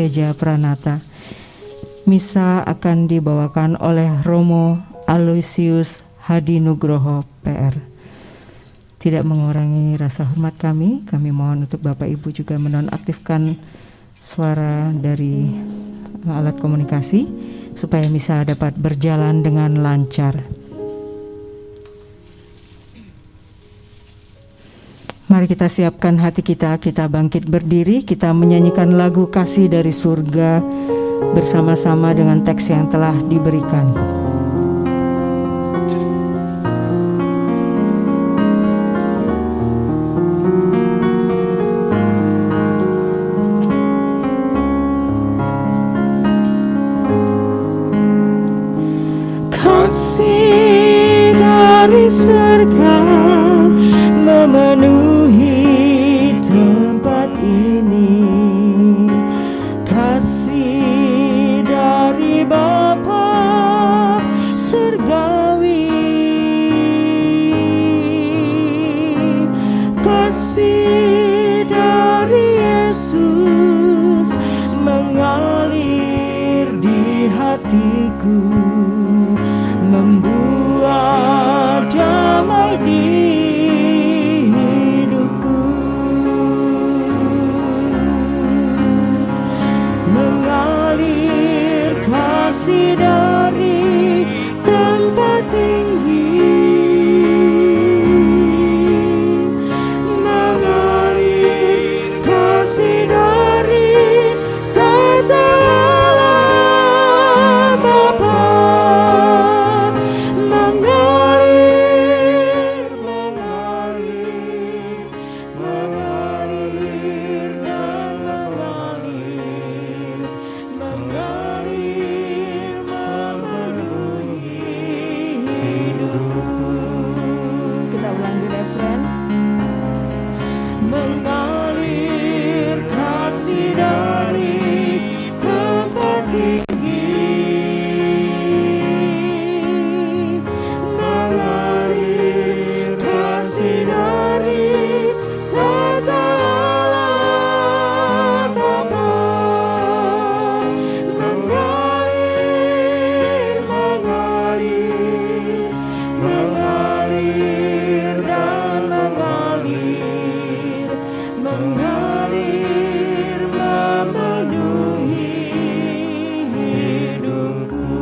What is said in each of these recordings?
Teja Pranata. Misa akan dibawakan oleh Romo Aloysius Hadi Nugroho PR. Tidak mengurangi rasa hormat kami mohon untuk Bapak Ibu juga menonaktifkan suara dari alat komunikasi supaya misa dapat berjalan dengan lancar. Mari kita siapkan hati kita bangkit berdiri, kita menyanyikan lagu Kasih dari Surga bersama-sama dengan teks yang telah diberikan. Kasih dari surga memenuhi tempat ini, kasih dari Bapa surgawi, kasih dari Yesus mengalir di hatiku, membuat damai di hidupku, mengalir kasih dari tempat tinggi, mengalir kasih dari tata Allah Bapa, mengalir dan mengalir memenuhi hidupku. Kita ulang di refren. Mengalir kasih dari tempat tinggi, mengalir kasih dari tata Allah Bapa, mengalir dan mengalir memenuhi hidupku.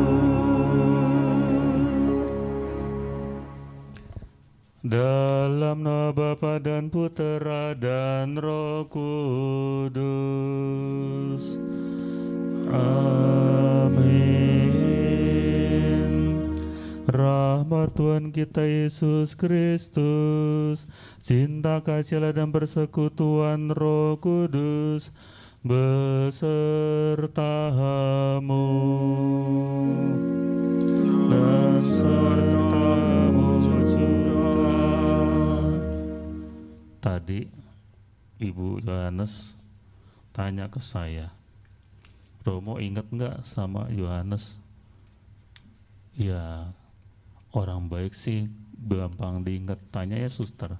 Dalam nama Bapa dan Putera dan Roh Kudus. Amin. Rahmat Tuhan kita Yesus Kristus, cinta kasih dan persekutuan Roh Kudus besertamu dan sertamu juga. Tadi Ibu Yohanes tanya ke saya, Romo ingat nggak sama Yohanes? Ya, orang baik sih gampang diingat. Tanya ya suster,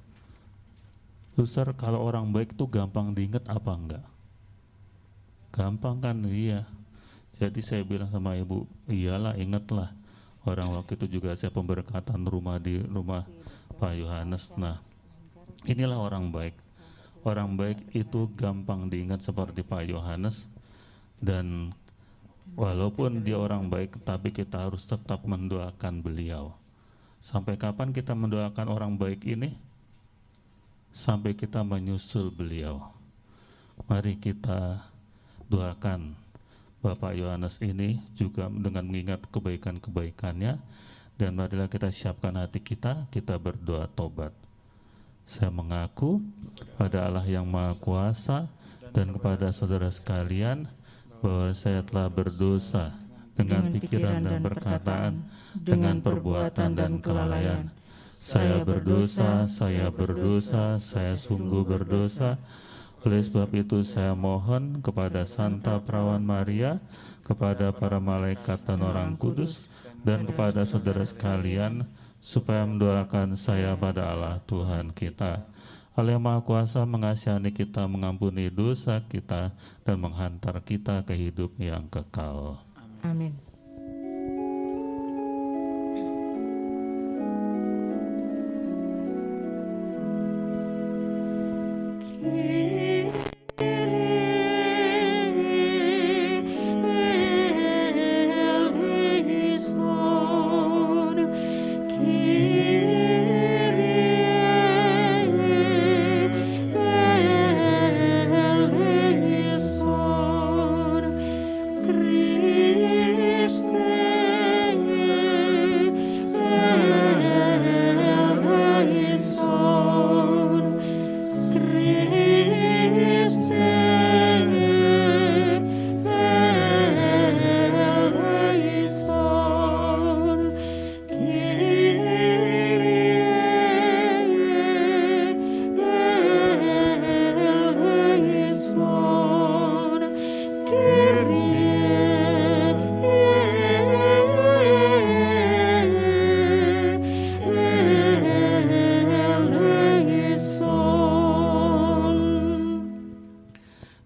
kalau orang baik tuh gampang diingat apa enggak? Gampang kan? Iya. Jadi saya bilang sama ibu, iyalah ingatlah. Orang waktu itu juga saya pemberkatan rumah di rumah Pak Yohanes. Nah, inilah orang baik. Orang baik itu gampang diingat seperti Pak Yohanes. Dan walaupun dia orang baik, tapi kita harus tetap mendoakan beliau. Sampai kapan kita mendoakan orang baik ini? Sampai kita menyusul beliau. Mari kita doakan Bapak Yohanes ini juga dengan mengingat kebaikan-kebaikannya. Dan marilah kita siapkan hati kita berdoa tobat. Saya mengaku pada Allah yang Maha Kuasa dan kepada saudara sekalian bahwa saya telah berdosa dengan pikiran dan perkataan, dengan perbuatan dan kelalaian. Saya berdosa, saya sungguh berdosa. Oleh sebab itu saya mohon kepada Santa Perawan Maria, kepada para malaikat dan orang kudus, dan kepada saudara sekalian, supaya mendoakan saya pada Allah Tuhan kita. Allah yang Maha Kuasa mengasihani kita, mengampuni dosa kita, dan menghantar kita ke hidup yang kekal. Amin.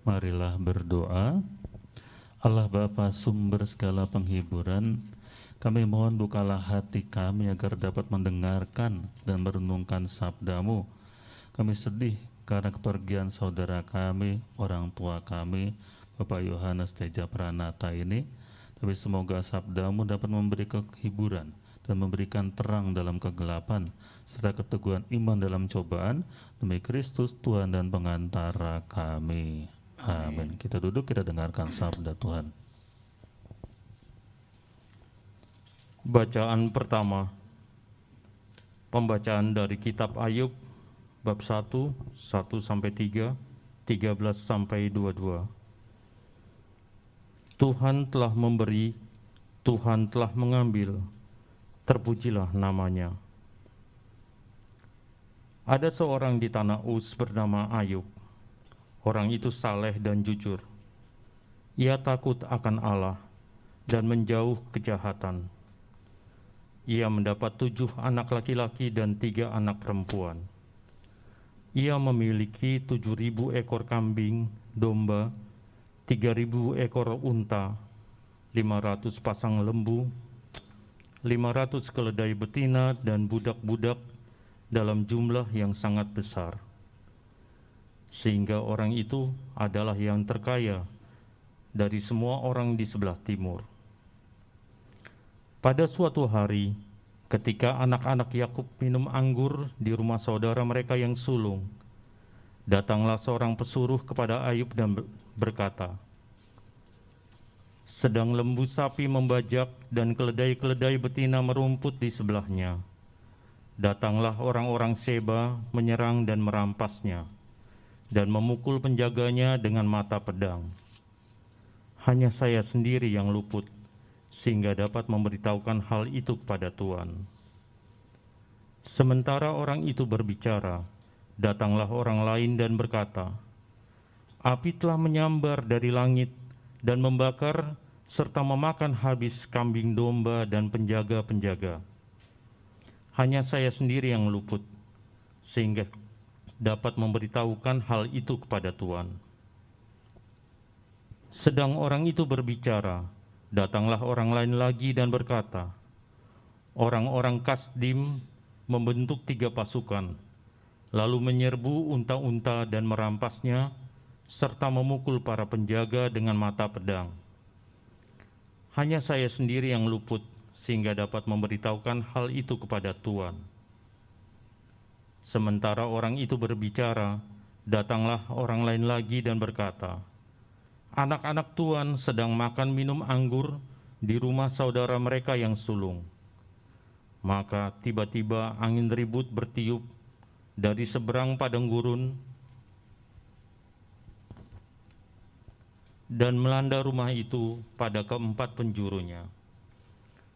Marilah berdoa. Allah Bapa, sumber segala penghiburan, kami mohon bukalah hati kami agar dapat mendengarkan dan merenungkan sabda-Mu. Kami sedih karena kepergian saudara kami, orang tua kami, Bapak Yohanes Teja Pranata ini. Tapi semoga sabda-Mu dapat memberi kehiburan dan memberikan terang dalam kegelapan, serta keteguhan iman dalam cobaan, demi Kristus Tuhan dan pengantara kami. Amin. Kita duduk, kita dengarkan sabda Tuhan. Bacaan pertama. Pembacaan dari kitab Ayub bab 1, 1-3, 13-22. Tuhan telah memberi, Tuhan telah mengambil, terpujilah namanya. Ada seorang di tanah Uz bernama Ayub. Orang itu saleh dan jujur. Ia takut akan Allah dan menjauh kejahatan. Ia mendapat 7 anak laki-laki dan 3 anak perempuan. Ia memiliki 7.000 ekor kambing, domba, 3.000 ekor unta, 500 pasang lembu, 500 keledai betina dan budak-budak dalam jumlah yang sangat besar. Sehingga orang itu adalah yang terkaya dari semua orang di sebelah timur. Pada suatu hari, ketika anak-anak Yakub minum anggur di rumah saudara mereka yang sulung, datanglah seorang pesuruh kepada Ayub dan berkata, sedang lembu sapi membajak dan keledai-keledai betina merumput di sebelahnya. Datanglah orang-orang Seba menyerang dan merampasnya, dan memukul penjaganya dengan mata pedang. Hanya saya sendiri yang luput, sehingga dapat memberitahukan hal itu kepada Tuhan. Sementara orang itu berbicara, datanglah orang lain dan berkata, api telah menyambar dari langit dan membakar serta memakan habis kambing domba dan penjaga-penjaga. Hanya saya sendiri yang luput, sehingga dapat memberitahukan hal itu kepada Tuhan. Sedang orang itu berbicara, datanglah orang lain lagi dan berkata, orang-orang Kasdim membentuk 3 pasukan, lalu menyerbu unta-unta dan merampasnya, serta memukul para penjaga dengan mata pedang. Hanya saya sendiri yang luput, sehingga dapat memberitahukan hal itu kepada Tuhan. Sementara orang itu berbicara, datanglah orang lain lagi dan berkata, anak-anak Tuhan sedang makan minum anggur di rumah saudara mereka yang sulung. Maka tiba-tiba angin ribut bertiup dari seberang padang gurun dan melanda rumah itu pada keempat penjurunya.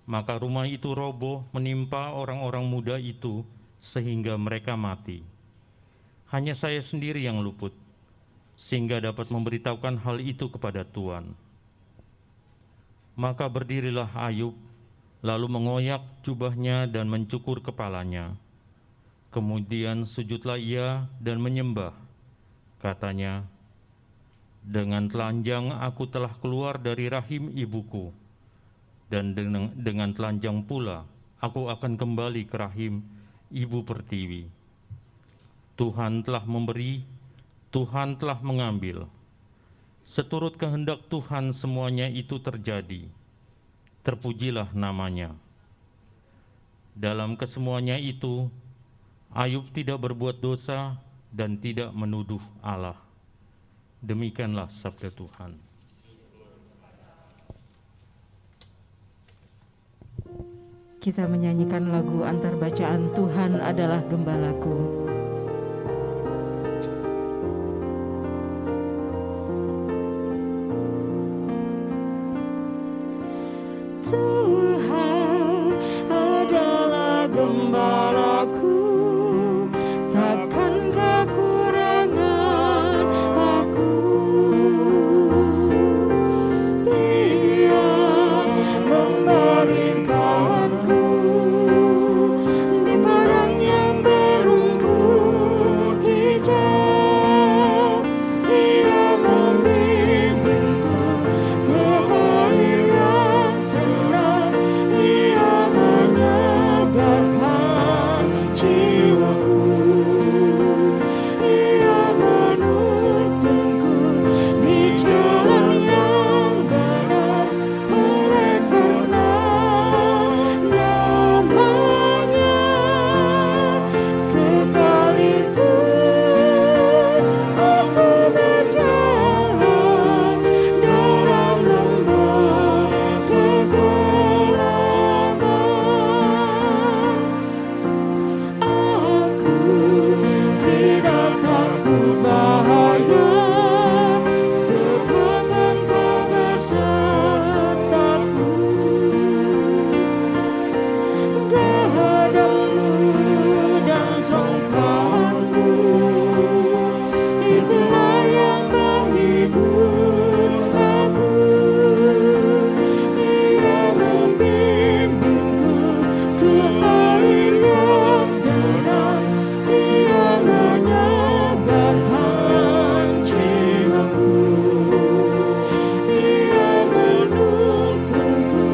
Maka rumah itu roboh menimpa orang-orang muda itu sehingga mereka mati. Hanya saya sendiri yang luput, sehingga dapat memberitahukan hal itu kepada Tuhan. Maka berdirilah Ayub, lalu mengoyak jubahnya dan mencukur kepalanya. Kemudian sujudlah ia dan menyembah. Katanya, dengan telanjang aku telah keluar dari rahim ibuku, dan dengan telanjang pula aku akan kembali ke rahim ibu pertiwi. Tuhan telah memberi, Tuhan telah mengambil. Seturut kehendak Tuhan semuanya itu terjadi. Terpujilah namanya. Dalam kesemuanya itu, Ayub tidak berbuat dosa dan tidak menuduh Allah. Demikianlah sabda Tuhan. Kita menyanyikan lagu antar bacaan Tuhan adalah Gembalaku. Tuhan adalah gembalaku, takkan kekurangan aku. Ia membaringkanku di padang yang berumput hijau. Ia membimbingku ke air yang tenang. Ia menyegarkan jiwaku. Ia menuntunku di jalan yang benar, oleh karena namanya. Sekalipun aku berjalan dalam lembah kegelapan, aku tidak takut bahaya, sebab Engkau besertaku. Gadamu dan tongkatmu, itulah yang menghibur aku. Ia membimbingku ke air yang tenang. Ia menyegarkan jiwaku. Ia menuntunku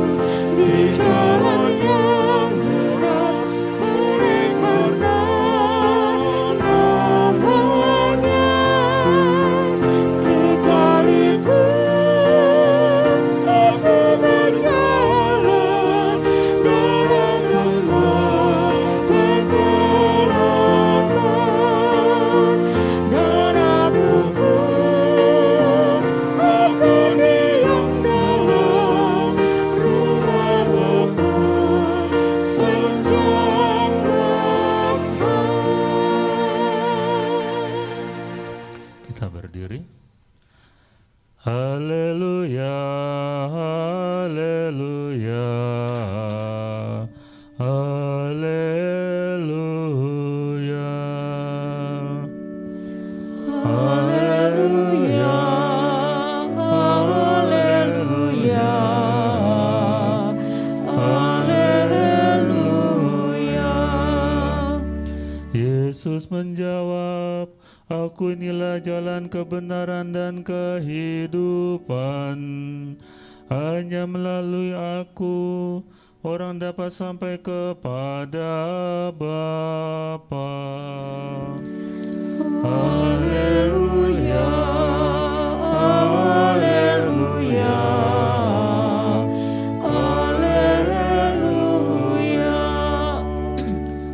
di jalan yang benar, oleh karena namanya. Sekalipun aku berjalan dalam lembah kegelapan, dan aku pun akan diam dalam rumah Bapa sepanjang masa. Kita berdiri. Haleluya, haleluya, haleluya, haleluya, haleluya, haleluya. Yesus menjawab, Aku inilah jalan kebenaran dan kehidupan. Hanya melalui Aku, orang dapat sampai kepada Bapa. Haleluya, haleluya, haleluya.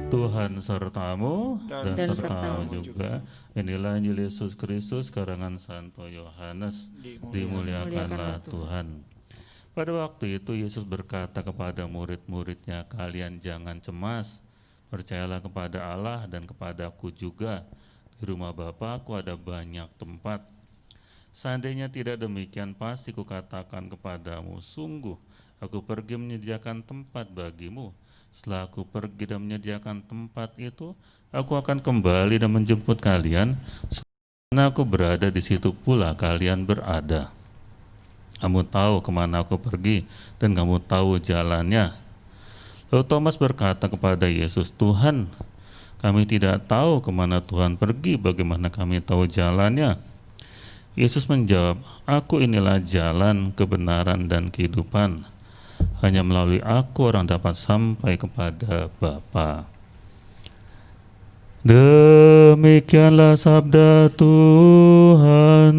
Tuhan sertamu dan sertamu juga. Inilah Injil Yesus Kristus karangan Santo Yohanes. Dimuliakanlah Tuhan. Pada waktu itu Yesus berkata kepada murid-muridnya, kalian jangan cemas, percayalah kepada Allah dan kepadaku juga. Di rumah Bapa-Ku ada banyak tempat. Seandainya tidak demikian, pasti kukatakan kepadamu, sungguh aku pergi menyediakan tempat bagimu. Setelah aku pergi dan menyediakan tempat itu, aku akan kembali dan menjemput kalian, karena aku berada di situ pula kalian berada. Kamu tahu kemana aku pergi, dan kamu tahu jalannya. Lalu Thomas berkata kepada Yesus, Tuhan, Kami tidak tahu kemana Tuhan pergi, bagaimana kami tahu jalannya? Yesus menjawab, Aku inilah jalan, kebenaran, dan kehidupan. Hanya melalui Aku orang dapat sampai kepada Bapa. Demikianlah sabda Tuhan.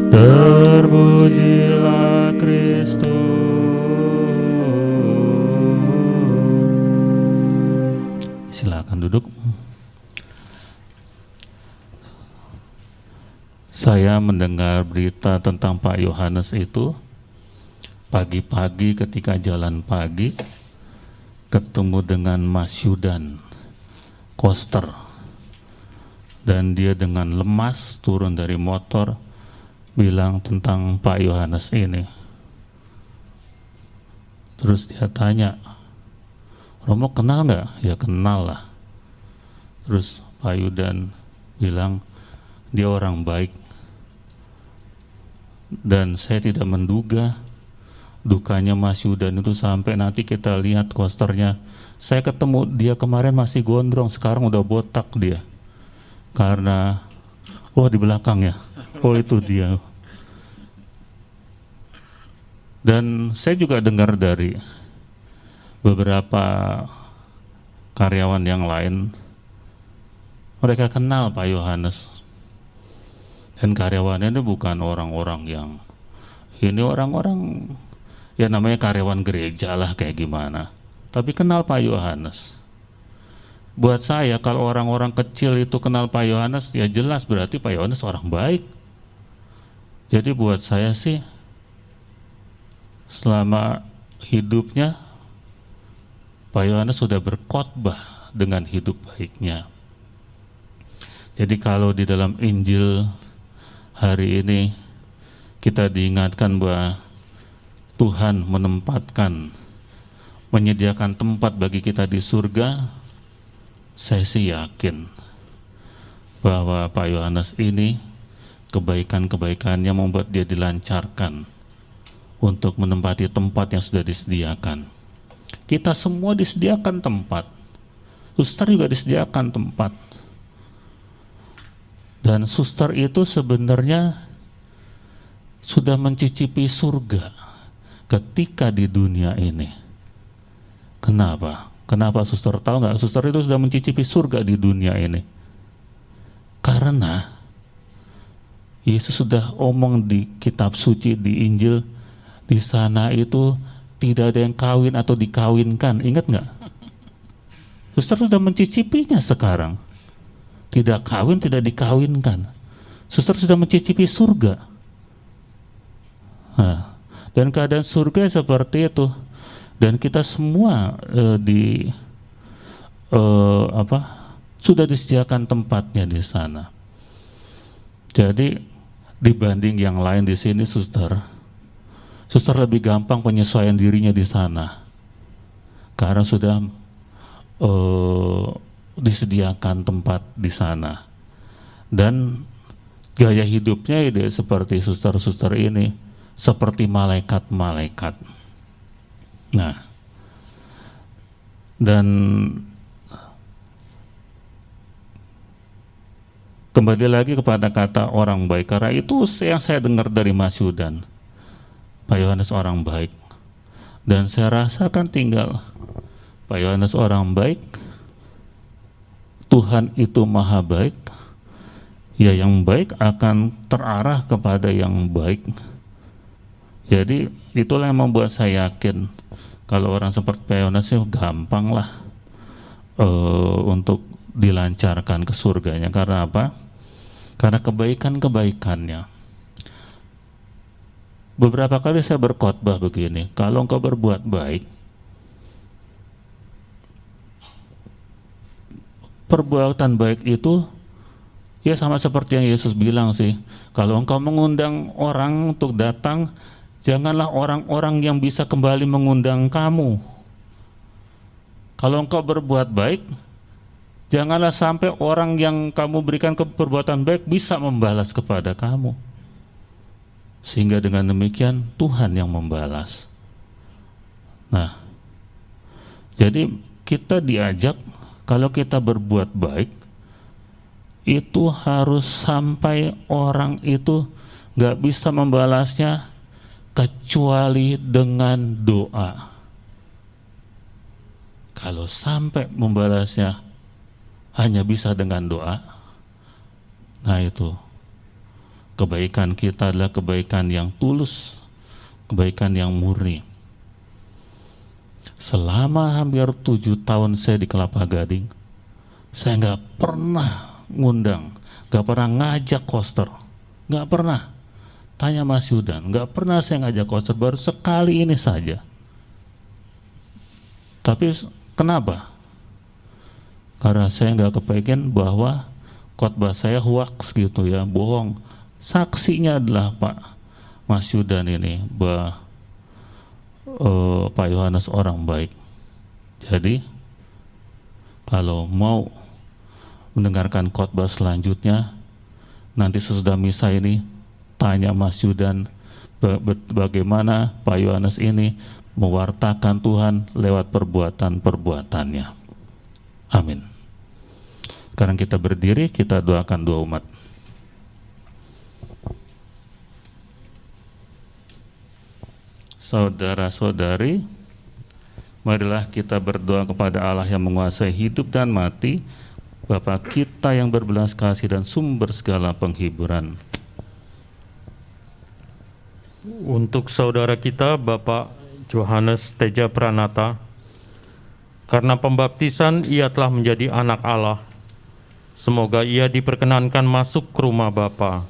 Terpujilah Kristus. Silakan duduk. Saya mendengar berita tentang Pak Yohanes itu pagi-pagi ketika jalan pagi ketemu dengan Mas Yudan Koster, dan dia dengan lemas turun dari motor bilang tentang Pak Yohanes ini. Terus dia tanya, Romo kenal nggak? Ya kenal lah. Terus Pak Yudan bilang dia orang baik, dan saya tidak menduga dukanya Mas Yudan itu sampai nanti kita lihat kosternya. Saya ketemu dia kemarin masih gondrong, sekarang udah botak dia. Karena, di belakang ya, itu dia. Dan saya juga dengar dari beberapa karyawan yang lain, mereka kenal Pak Yohanes. Dan karyawannya itu bukan orang-orang yang, ini orang-orang, ya namanya karyawan gereja lah kayak gimana. Tapi kenal Pak Yohanes. Buat saya kalau orang-orang kecil itu kenal Pak Yohanes, ya jelas berarti Pak Yohanes orang baik. Jadi buat saya sih, selama hidupnya, Pak Yohanes sudah berkhotbah dengan hidup baiknya. Jadi kalau di dalam Injil hari ini kita diingatkan bahwa Tuhan menyediakan tempat bagi kita di surga, saya sih yakin bahwa Pak Yohanes ini kebaikan-kebaikannya membuat dia dilancarkan untuk menempati tempat yang sudah disediakan. Kita semua disediakan tempat, suster juga disediakan tempat. Dan suster itu sebenarnya sudah mencicipi surga ketika di dunia ini. Kenapa? Kenapa suster? Tahu nggak? Suster itu sudah mencicipi surga di dunia ini. Karena Yesus sudah omong di kitab suci, di Injil, di sana itu tidak ada yang kawin atau dikawinkan. Ingat nggak? Suster sudah mencicipinya sekarang. Tidak kawin, tidak dikawinkan. Suster sudah mencicipi surga. Nah, dan keadaan surga seperti itu. Dan kita semua sudah disediakan tempatnya di sana. Jadi dibanding yang lain di sini, suster lebih gampang penyesuaian dirinya di sana, karena sudah disediakan tempat di sana. Dan gaya hidupnya ide seperti suster-suster ini, seperti malaikat-malaikat. Nah, dan kembali lagi kepada kata orang baik, karena itu yang saya dengar dari Mas Yudan. Pak Yohanes orang baik, dan saya rasakan tinggal Pak Yohanes orang baik. Tuhan itu maha baik, ya yang baik akan terarah kepada yang baik. Jadi itulah yang membuat saya yakin kalau orang seperti Pak Yohanes itu gampang lah untuk dilancarkan ke surganya. Karena apa? Karena kebaikan-kebaikannya. Beberapa kali saya berkhotbah begini, kalau engkau berbuat baik, perbuatan baik itu ya sama seperti yang Yesus bilang sih, kalau engkau mengundang orang untuk datang, janganlah orang-orang yang bisa kembali mengundang kamu. Kalau engkau berbuat baik, janganlah sampai orang yang kamu berikan perbuatan baik bisa membalas kepada kamu. Sehingga dengan demikian Tuhan yang membalas. Nah, jadi kita diajak Kalau kita berbuat baik, itu harus sampai orang itu gak bisa membalasnya kecuali dengan doa. Kalau sampai membalasnya hanya bisa dengan doa, nah itu kebaikan kita adalah kebaikan yang tulus, kebaikan yang murni. Selama hampir 7 tahun saya di Kelapa Gading, saya nggak pernah ngundang, nggak pernah ngajak koster, nggak pernah. Tanya Mas Yudan, nggak pernah saya ngajak koster, baru sekali ini saja. Tapi kenapa? Karena saya nggak kepengen bahwa khotbah saya hoax gitu ya, bohong. Saksinya adalah Pak Mas Yudan ini, Pak Yohanes orang baik. Jadi kalau mau mendengarkan khotbah selanjutnya, nanti sesudah misa ini tanya Mas Yudan bagaimana Pak Yohanes ini mewartakan Tuhan lewat perbuatan-perbuatannya. Amin. Sekarang kita berdiri, kita doakan doa umat. Saudara-saudari, marilah kita berdoa kepada Allah yang menguasai hidup dan mati, Bapa kita yang berbelas kasih dan sumber segala penghiburan. Untuk saudara kita Bapak Johannes Teja Pranata, karena pembaptisan ia telah menjadi anak Allah. Semoga ia diperkenankan masuk ke rumah Bapa.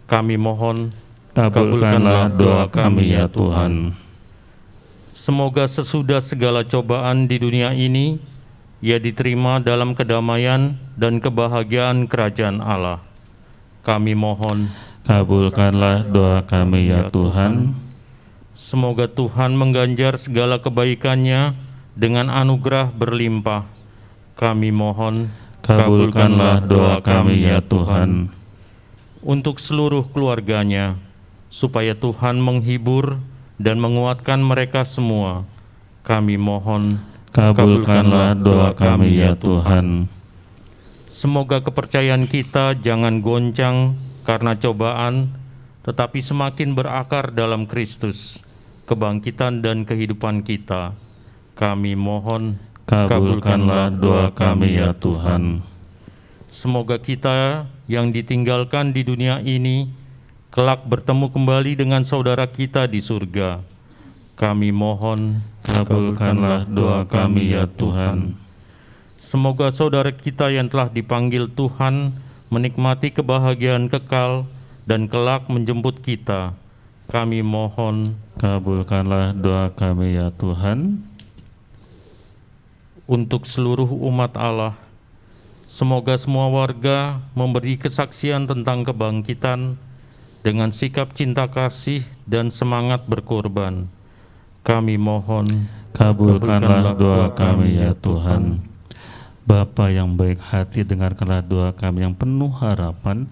Kami mohon, Kabulkanlah doa kami ya Tuhan. Semoga sesudah segala cobaan di dunia ini, ia diterima dalam kedamaian dan kebahagiaan kerajaan Allah. Kami mohon, Kabulkanlah doa kami ya Tuhan. semoga Tuhan mengganjar segala kebaikannya dengan anugerah berlimpah. Kami mohon, Kabulkanlah doa kami ya Tuhan. untuk seluruh keluarganya, supaya Tuhan menghibur dan menguatkan mereka semua. Kami mohon, Kabulkanlah doa kami ya Tuhan. semoga kepercayaan kita jangan goncang karena cobaan, tetapi semakin berakar dalam Kristus, kebangkitan dan kehidupan kita. Kami mohon, Kabulkanlah doa kami ya Tuhan. semoga kita yang ditinggalkan di dunia ini kelak bertemu kembali dengan saudara kita di surga. Kami mohon, Kabulkanlah doa kami ya Tuhan. semoga saudara kita yang telah dipanggil Tuhan menikmati kebahagiaan kekal dan kelak menjemput kita. Kami mohon, Kabulkanlah doa kami ya Tuhan. untuk seluruh umat Allah, semoga semua warga memberi kesaksian tentang kebangkitan dengan sikap cinta kasih dan semangat berkorban. Kami mohon, Kabulkanlah doa kami ya Tuhan. Bapa yang baik hati, dengarkanlah doa kami yang penuh harapan.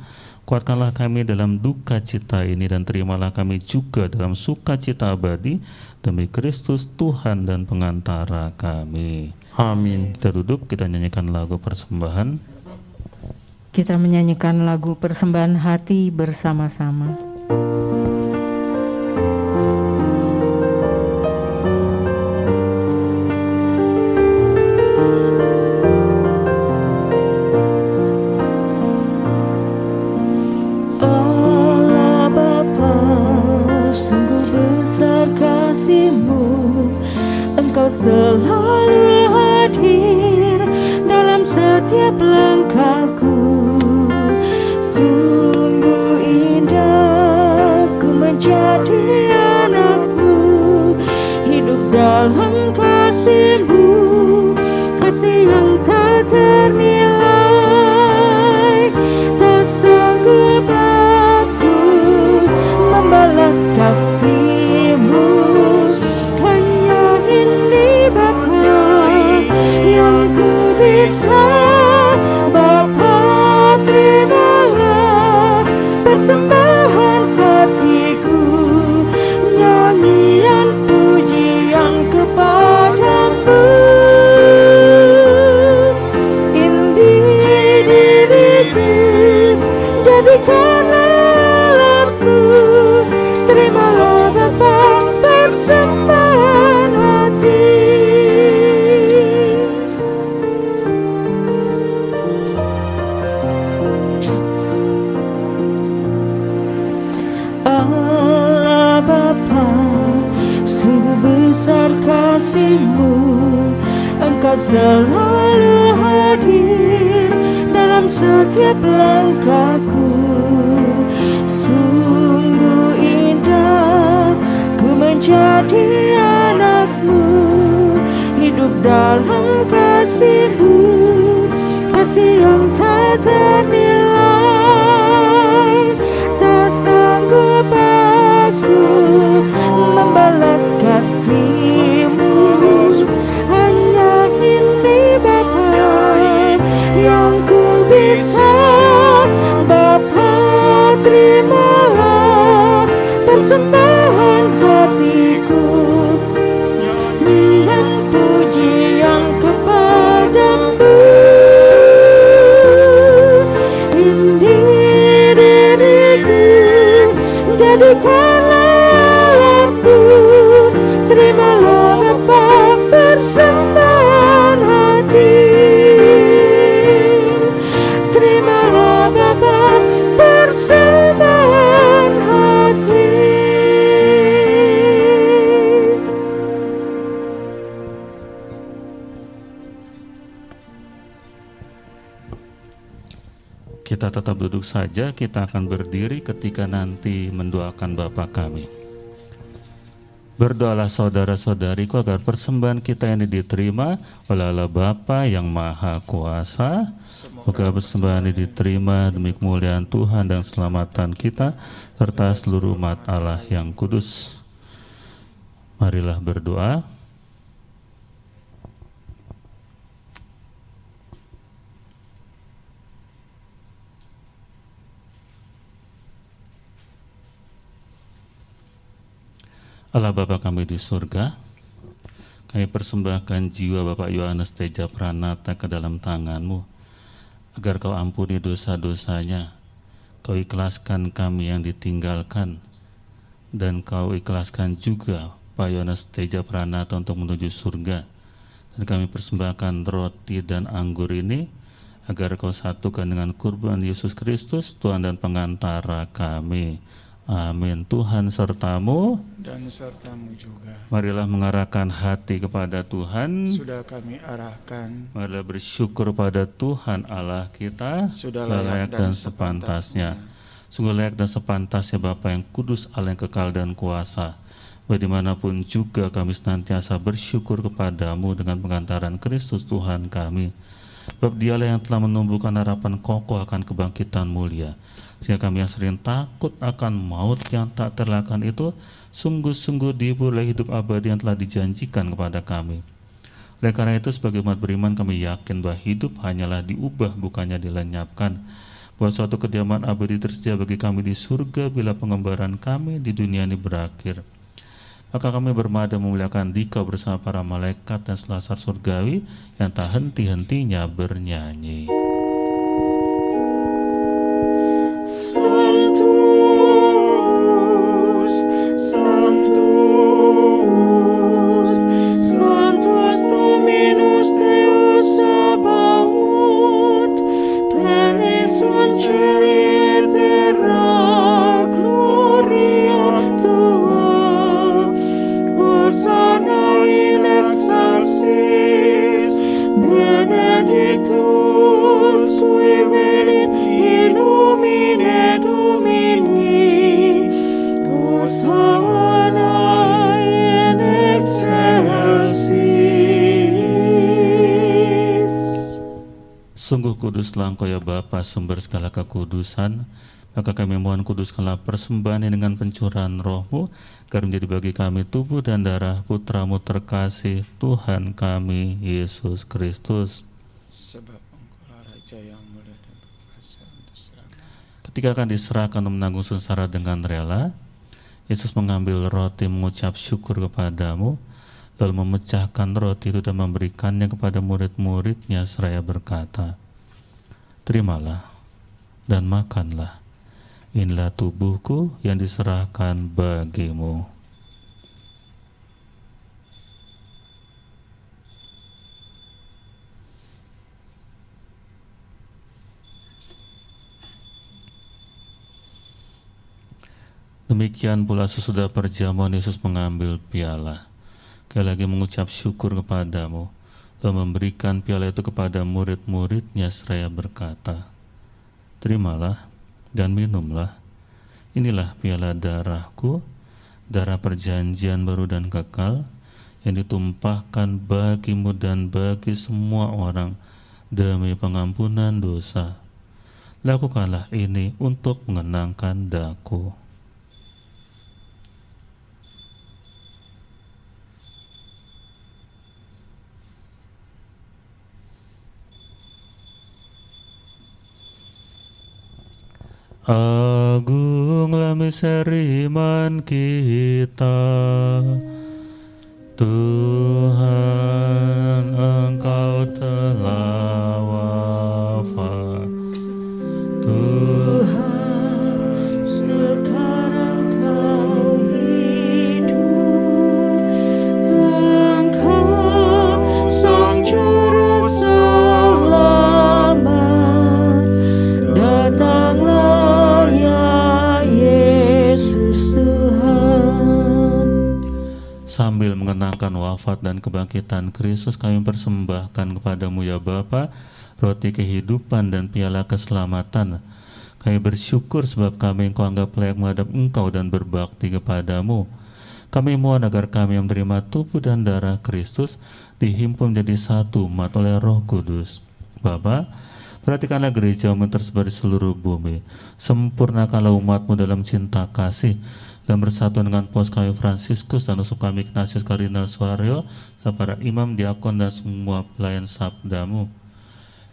Kuatkanlah kami dalam duka cita ini dan terimalah kami juga dalam sukacita abadi demi Kristus Tuhan dan pengantara kami. amin. Kita duduk, kita nyanyikan lagu persembahan. Kita menyanyikan lagu persembahan hati bersama-sama. Allah Bapa, sungguh besar kasih-Mu, Engkau selalu hadir dalam setiap langkahku. Sungguh indah ku menjadi anak-Mu, hidup dalam kasih-Mu, kasih yang tak ternilai. Tak sanggup aku membalas kasih-Mu, hanya ini Bapa yang ku bisa. Bapa, terimalah persembahan hatiku, nyanyian pujian kepadamu. kasih-Mu. Engkau selalu hadir dalam setiap langkahku. Sungguh indah ku menjadi anak-Mu, hidup dalam kasih-Mu, kasih yang tak ternilai. Tak sanggup aku membalas kasih-Mu, hanya ini Bapa yang ku bisa. Bapa, terimalah persembahan hatiku, nyanyian pujian kepadamu. Ini diriku, jadikanlah aku. Terimalah Bapa persembahan hati. Terimalah Bapa persembahan hati. Kita tetap duduk saja, kita akan berdiri ketika nanti mendoakan Bapa kami. Berdoalah saudara-saudariku agar persembahan kita ini diterima oleh Allah Bapa yang Maha Kuasa. Semoga persembahan ini diterima demi kemuliaan Tuhan dan keselamatan kita serta seluruh umat Allah yang kudus. Marilah berdoa. Allah Bapa kami di surga, kami persembahkan jiwa Bapak Yohanes Teja Pranata ke dalam tangan-Mu, agar Kau ampuni dosa-dosanya, Kau ikhlaskan kami yang ditinggalkan, dan Kau ikhlaskan juga Pak Yohanes Teja Pranata untuk menuju surga. Dan kami persembahkan roti dan anggur ini, agar Kau satukan dengan kurban Yesus Kristus, Tuhan dan pengantara kami. Amin. Tuhan sertamu dan sertamu juga. Marilah mengarahkan hati kepada Tuhan. Sudah kami arahkan. Marilah bersyukur pada Tuhan Allah kita. Sudah layak dan sepantasnya. Sungguh layak dan sepantasnya Bapa yang kudus, Allah yang kekal dan kuasa. Bagaimanapun juga kami senantiasa bersyukur kepadamu dengan pengantaran Kristus Tuhan kami. Sebab Dialah yang telah menumbuhkan harapan kokoh akan kebangkitan mulia. Sehingga kami yang sering takut akan maut yang tak terelakkan itu sungguh-sungguh dihibur oleh hidup abadi yang telah dijanjikan kepada kami. Oleh karena itu sebagai umat beriman kami yakin bahwa hidup hanyalah diubah bukannya dilenyapkan, bahwa suatu kediaman abadi tersedia bagi kami di surga bila pengembaraan kami di dunia ini berakhir. Maka kami bermada memuliakan Dikau bersama para malaikat dan selasar surgawi yang tak henti-hentinya bernyanyi. Sanctus, Sanctus, Sanctus Dominus Deus Sabaoth, plenis uncere et terra gloria Tua, Hosanna in excelsis, benedictus qui venit in nomine Domini, Hosanna in excelsis. Sungguh kuduslah Engkau ya Bapa, sumber segala kekudusan. Maka kami mohon kuduskanlah persembahan ini dengan pencurahan Roh-Mu, agar menjadi bagi kami tubuh dan darah Putra-Mu terkasih, Tuhan kami Yesus Kristus. Sebab Engkaulah Raja yang mulia dan berkuasa untuk selamanya. Ketika akan diserahkan untuk menanggung sengsara dengan rela, Yesus mengambil roti, mengucap syukur kepadamu, lalu memecahkan roti itu dan memberikannya kepada murid-muridnya seraya berkata, terimalah dan makanlah, inilah tubuhku yang diserahkan bagimu. Demikian pula sesudah perjamuan Yesus mengambil piala. Sekali lagi mengucap syukur kepadamu, lalu memberikan piala itu kepada murid-muridnya seraya berkata, terimalah dan minumlah, inilah piala darahku, darah perjanjian baru dan kekal, yang ditumpahkan bagimu dan bagi semua orang demi pengampunan dosa. Lakukanlah ini untuk mengenangkan daku. Agunglah misteri iman kita, Tuhan, Engkau telah wafat. Tuhan, sekarang Kau hidup, Engkau Sang Juru Selamat, datanglah ya Yesus Tuhan. Sambil mengenangkan wafat dan kebangkitan Kristus, kami persembahkan kepadamu ya Bapa, roti kehidupan dan piala keselamatan. Kami bersyukur sebab kami Engkau anggap layak menghadap Engkau dan berbakti kepadamu. Kami mohon agar kami yang menerima tubuh dan darah Kristus dihimpun menjadi satu umat oleh Roh Kudus. Bapa, perhatikanlah gereja-Mu tersebar di seluruh bumi. Sempurnakanlah umat-Mu dalam cinta kasih, dan bersatu dengan pos kami Fransiskus dan uskup kami Ignatius Kardinal Suaryo, para imam, diakon dan semua pelayan sabda-Mu.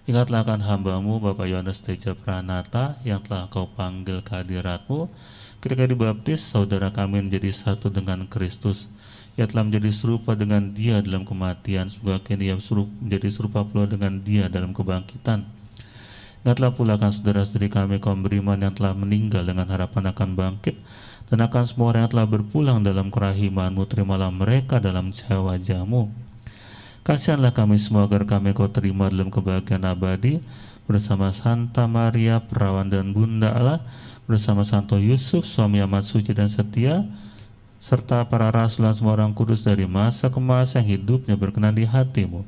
Ingatlah akan hamba-Mu Bapak Yohanes Teja Pranata yang telah Kau panggil ke hadirat-Mu. Ketika dibaptis, saudara kami menjadi satu dengan Kristus. Ia telah menjadi serupa dengan Dia dalam kematian, semoga kini ia menjadi serupa pula dengan Dia dalam kebangkitan. Ingatlah pula akan saudara-saudari kami kaum beriman yang telah meninggal dengan harapan akan bangkit, dan akan semua orang yang telah berpulang dalam kerahiman-Mu, terimalah mereka dalam cahaya wajah-Mu. Kasihanlah kami semua agar kami Kau terima dalam kebahagiaan abadi bersama Santa Maria Perawan dan Bunda Allah, bersama Santo Yusuf suami amat suci dan setia, serta para rasul dan semua orang kudus dari masa ke masa yang hidupnya berkenan di hati-Mu.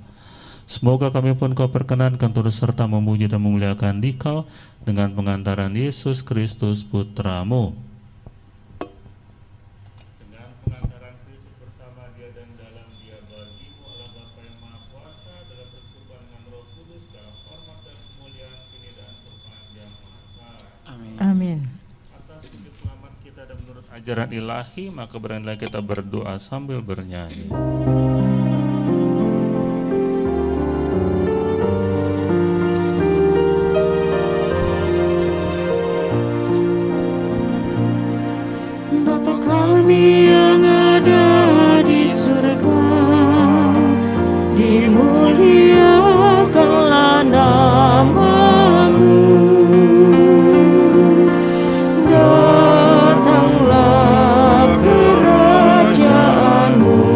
Semoga kami pun Kau perkenankan turut serta memuji dan memuliakan Dikau dengan pengantaran Yesus Kristus Putra-Mu. Dengan pengantaran Kristus bersama Dia dan dalam Dia, bagi-Mu Allah Bapa yang Maha Kuasa, dalam persekutuan dengan Roh Kudus, dalam hormat dan kemuliaan kini dan sepanjang masa. Amin. Amin. Atas hidup selamat kita dan menurut ajaran ilahi, maka beranilah kita berdoa sambil bernyanyi. Bapa kami yang ada di surga, dimuliakanlah nama-Mu. Datanglah kerajaan-Mu,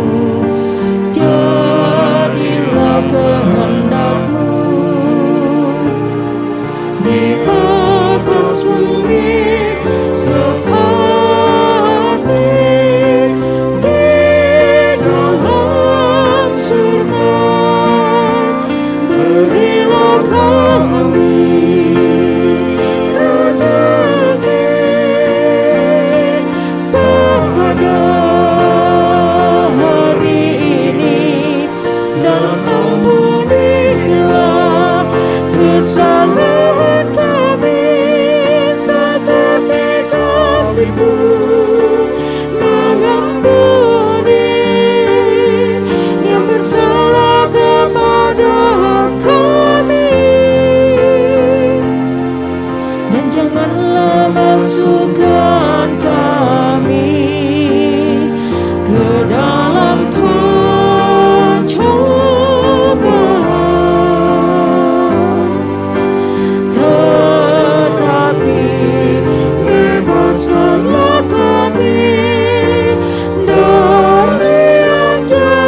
jadilah kehendak-Mu di atas bumi seperti di dalam surga. Berilah kami rezeki pada hari ini, dan ampunilah kesalahan kami seperti kami pun mengampuni yang bersalah kepada kami. Dan janganlah masukkan kami ke dalam pencobaan, tetapi bebaskanlah kami dari yang jahat.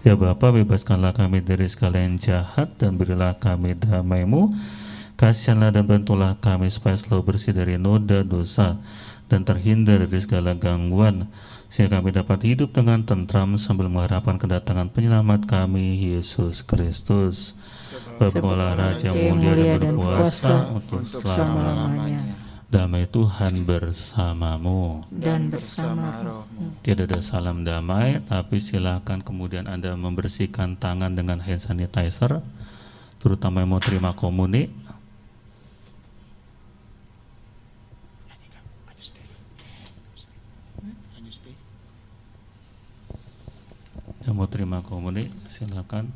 Ya Bapa, bebaskanlah kami dari segala yang jahat dan berilah kami damai-Mu. Kasihanlah dan bantulah kami supaya selalu bersih dari noda dosa dan terhindar dari segala gangguan, sehingga kami dapat hidup dengan tentram sambil mengharapkan kedatangan penyelamat kami, Yesus Kristus. Bapa Allah Raja mulia dan berkuasa untuk selama-lamanya. Damai Tuhan bersamamu. Dan bersama rohmu. Tidak ada salam damai, tapi silakan kemudian Anda membersihkan tangan dengan hand sanitizer, terutama yang mau terima komuni. Yang mau terima komuni, silakan.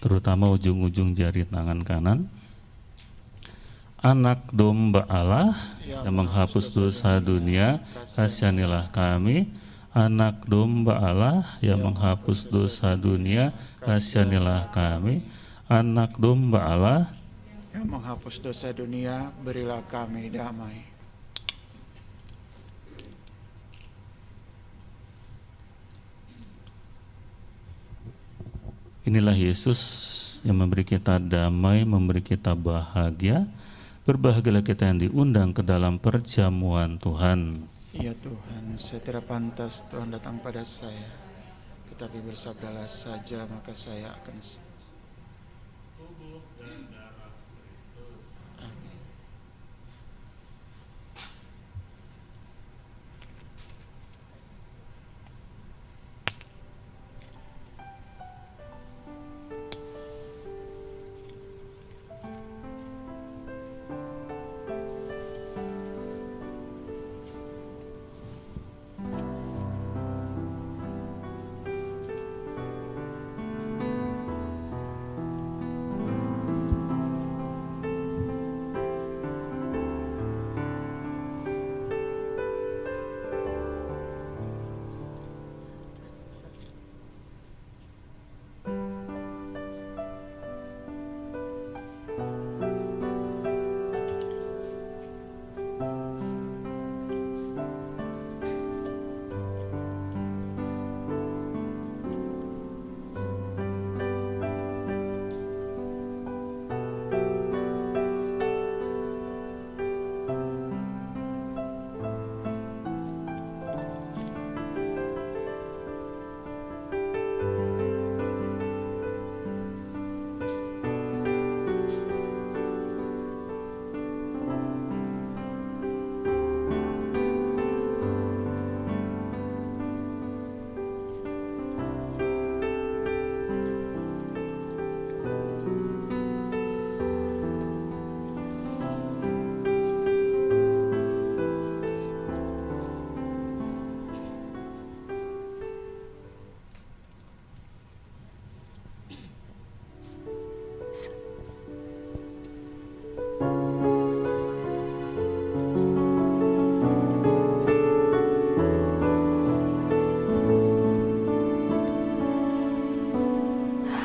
Terutama ujung-ujung jari tangan kanan. Anak domba Allah yang menghapus dosa dunia, kasihanilah kami. Anak domba Allah yang menghapus dosa dunia, kasihanilah kami. Anak domba Allah Yang menghapus dosa dunia, berilah kami damai. Inilah Yesus yang memberi kita damai, memberi kita bahagia. Berbahagialah kita yang diundang ke dalam perjamuan Tuhan. Ya Tuhan, saya tidak pantas Tuhan datang pada saya, tetapi bersabdalah saja maka saya akan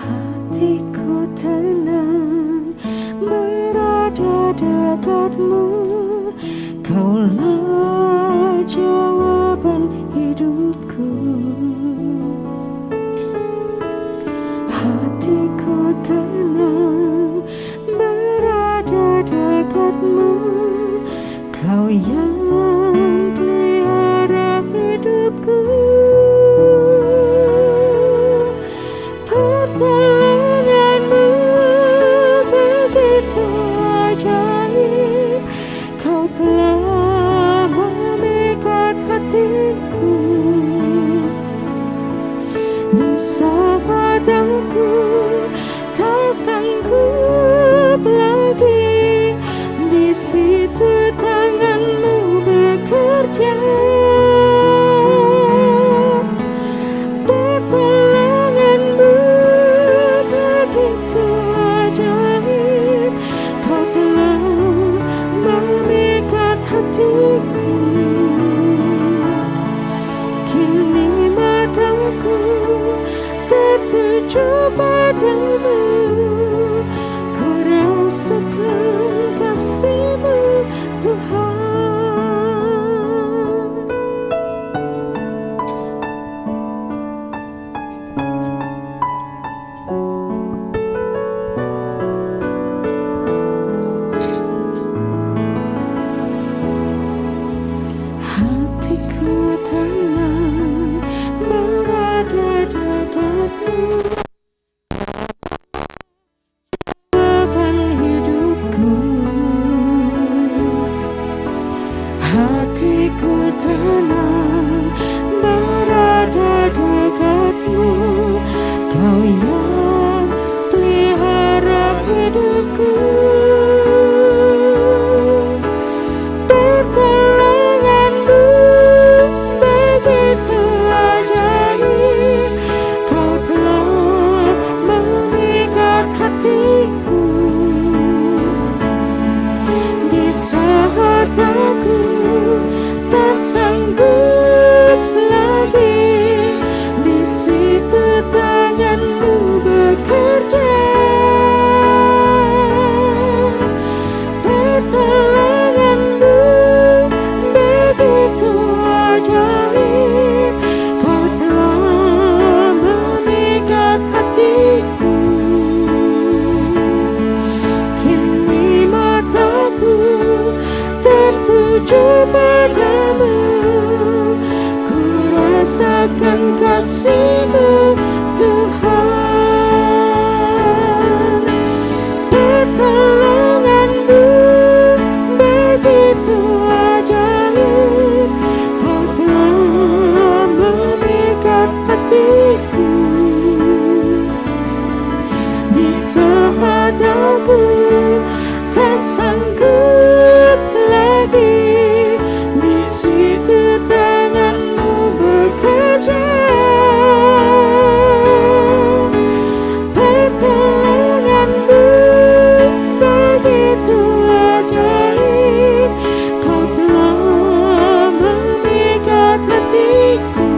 hatiku tenang berada dekatmu, Kaulah jawaban hidupku. Hatiku tenang berada dekatmu, Kau yang pelihara hidupku. Pertolonganmu begitu ajaib, Kau telah memikat padamu, ku rasakan kasih-Mu Tuhan. Hatiku tenang berada dekatmu, jawaban hidupku. Hatiku tenang berada dekatmu, Kau yang pelihara hidupku. Pertolongan-Mu begitu ajaib, Kau telah memikat hatiku. Di saat aku tak sanggup lagi, di situ tangan-Mu bekerja. Pertolongan-Mu begitu ajaib, Kau telah memikat hatiku. Kini mataku tertuju padamu, ku rasakan kasih-Mu Tuhan. Pertolongan-Mu begitu ajaib, Kau telah memikat hatiku. Di saat aku tak sanggup lagi, di situ tangan-Mu bekerja. Pertolongan-Mu begitu ajaib, Kau telah memikat hatiku.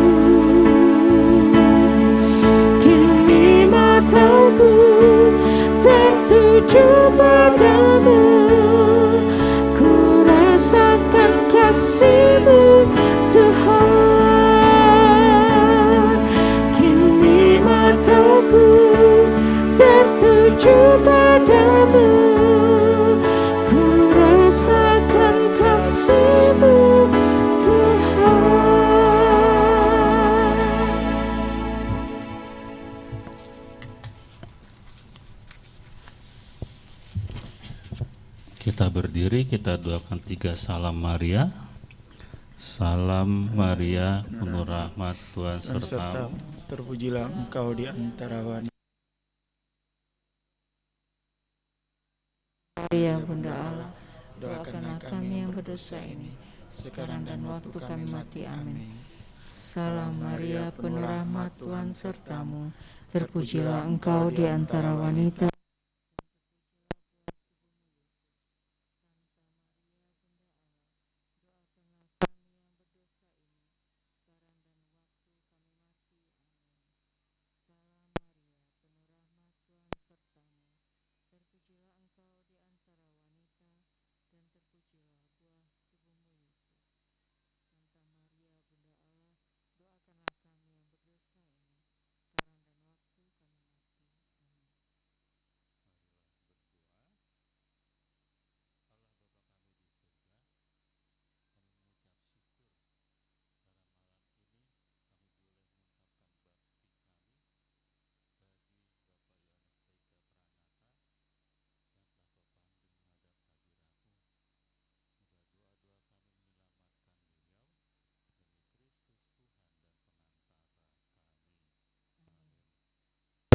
Kini mataku tertuju padamu, ku rasakan kasih-Mu Tuhan. Kini mataku tertuju padamu, ku rasakan kasih-Mu Tuhan. Kita berdiri, kita doakan 3 salam Maria. Salam Maria, penuh rahmat, Tuhan sertamu. Terpujilah Engkau di antara wanita. Maria Bunda Allah, Doakanlah kami yang berdosa ini, sekarang dan waktu kami mati. Amin. Salam Maria, penuh rahmat, Tuhan sertamu. Terpujilah Engkau di antara wanita.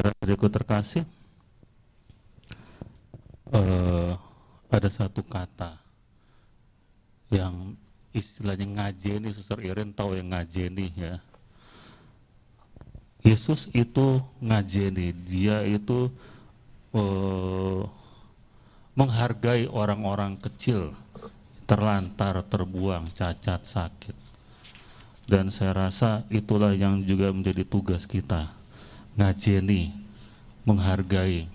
Saudaraku terkasih, ada satu kata yang istilahnya ngajeni, Suster Iren tahu yang ngajeni ya. Yesus itu ngajeni, dia itu menghargai orang-orang kecil, terlantar, terbuang, cacat, sakit. Dan saya rasa itulah yang juga menjadi tugas kita, ngajeni menghargai.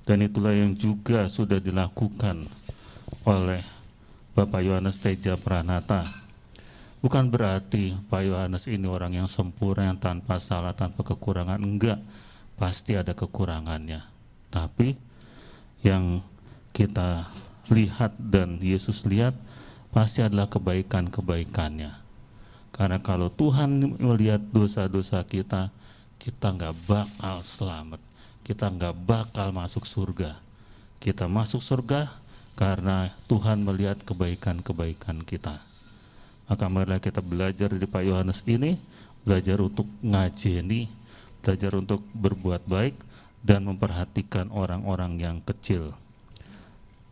Dan itulah yang juga sudah dilakukan oleh Bapak Yohanes Teja Pranata. Bukan berarti Pak Yohanes ini orang yang sempurna, yang tanpa salah, tanpa kekurangan. Enggak, pasti ada kekurangannya. Tapi yang kita lihat dan Yesus lihat pasti adalah kebaikan-kebaikannya. Karena kalau Tuhan melihat dosa-dosa kita, kita nggak bakal selamat. Kita nggak bakal masuk surga. Kita masuk surga karena Tuhan melihat kebaikan-kebaikan kita. Maka marilah kita belajar dari Pak Yohanes ini, belajar untuk ngajeni, belajar untuk berbuat baik, dan memperhatikan orang-orang yang kecil.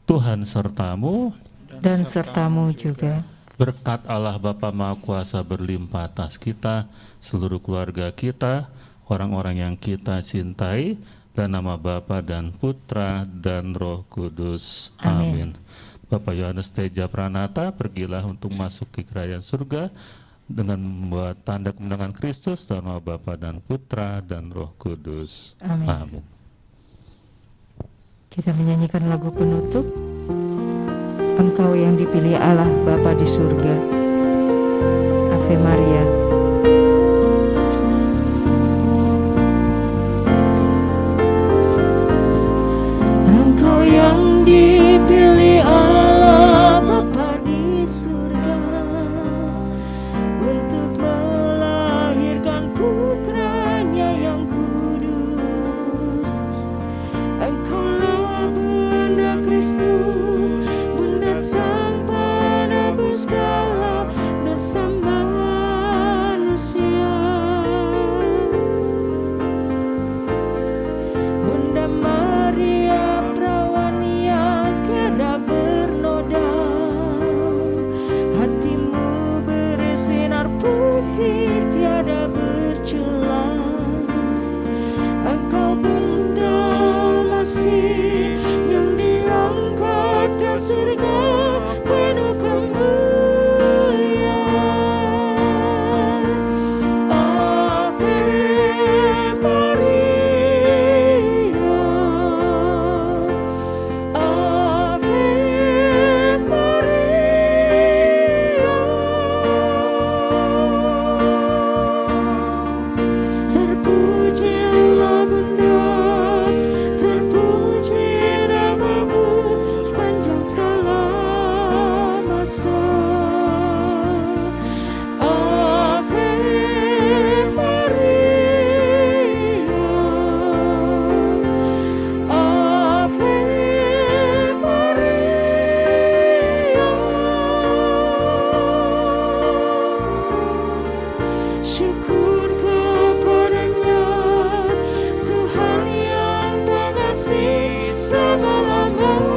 Tuhan sertamu, dan sertamu juga. berkat Allah Bapa Maha Kuasa berlimpah atas kita, seluruh keluarga kita, orang-orang yang kita cintai, dan nama Bapa dan Putra dan Roh Kudus. Amin. Amin. Bapak Yohanes Teja Pranata, pergilah untuk masuk ke kerajaan surga dengan membuat tanda kemenangan Kristus dalam nama Bapa dan Putra dan Roh Kudus. Amin. Amin. Kita menyanyikan lagu penutup, Engkau yang dipilih Allah Bapa di surga. Ave Maria. Engkau yang dipilih Allah Bapa di surga untuk melahirkan putranya yang kudus. Engkaulah Bunda Kristus, Bunda Sang Penebus segala dosa manusia. Bunda Maria perawan yang tiada bernoda, hatimu bersinar putih tiada bercela. Engkau Bunda Masih yang diangkat ke surga penuh kemuliaan. Ave Maria, Ave Maria. Terpujilah Bunda, terpuji namamu sepanjang segala masa. Ave Maria, Ave Maria. Syukur kepadanya, Tuhan yang pengasih selama-lamanya.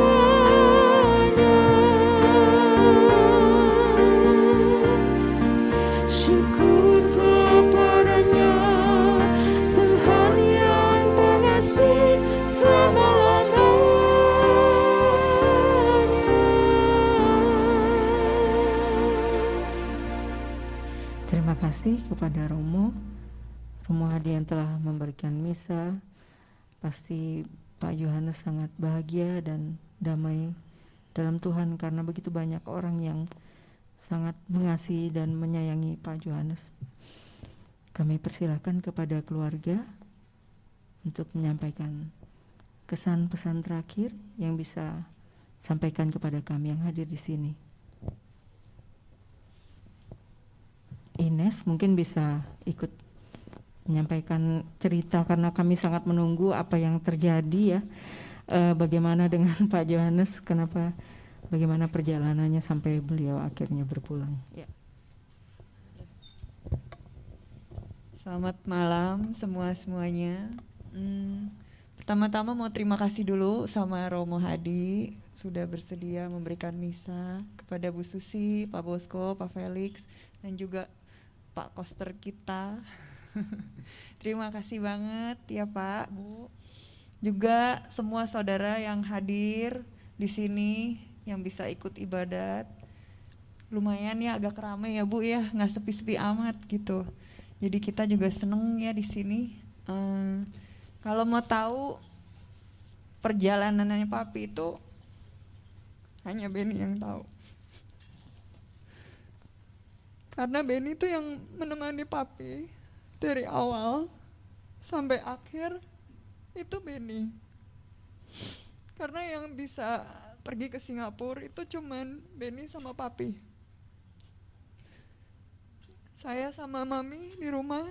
Syukur kepadanya, Tuhan yang pengasih selama-lamanya. Terima kasih kepada Romo Hadi yang telah memberikan misa. Pasti Pak Yohanes sangat bahagia dan damai dalam Tuhan karena begitu banyak orang yang sangat mengasihi dan menyayangi Pak Yohanes. Kami persilakan kepada keluarga untuk menyampaikan kesan pesan terakhir yang bisa sampaikan kepada kami yang hadir di sini. Ines mungkin bisa ikut menyampaikan cerita karena kami sangat menunggu apa yang terjadi ya. Bagaimana dengan Pak Yohanes, bagaimana perjalanannya sampai beliau akhirnya berpulang. Ya. Selamat malam semuanya. Pertama-tama mau terima kasih dulu sama Romo Hadi sudah bersedia memberikan misa kepada Bu Susi, Pak Bosko, Pak Felix, dan juga Pak Koster kita. Terima kasih banget ya Pak, Bu. Juga semua saudara yang hadir di sini yang bisa ikut ibadat. Lumayan ya agak ramai ya Bu ya, nggak sepi-sepi amat gitu. Jadi kita juga seneng ya di sini. Kalau mau tahu perjalanannya papi itu hanya Benny yang tahu. Karena Benny itu yang menemani papi dari awal sampai akhir, itu Benny. Karena yang bisa pergi ke Singapura itu cuman Benny sama papi. Saya sama mami di rumah,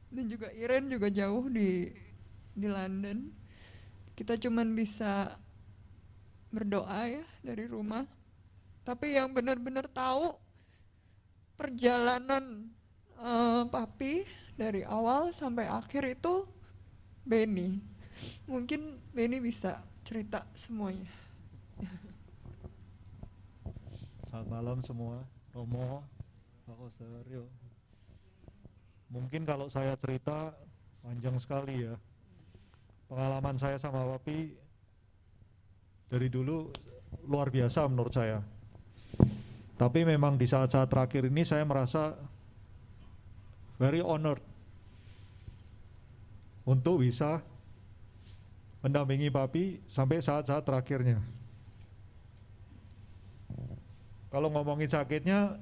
dan juga Iren juga jauh di London. Kita cuman bisa berdoa ya dari rumah. Tapi yang benar-benar tahu perjalanan papi dari awal sampai akhir itu Benny. Mungkin Benny bisa cerita semuanya. Selamat malam semua, Romo, Pak Kosterio. Mungkin kalau saya cerita panjang sekali ya. Pengalaman saya sama papi dari dulu luar biasa menurut saya. Tapi memang di saat-saat terakhir ini saya merasa very honored untuk bisa mendampingi papi sampai saat-saat terakhirnya. Kalau ngomongin sakitnya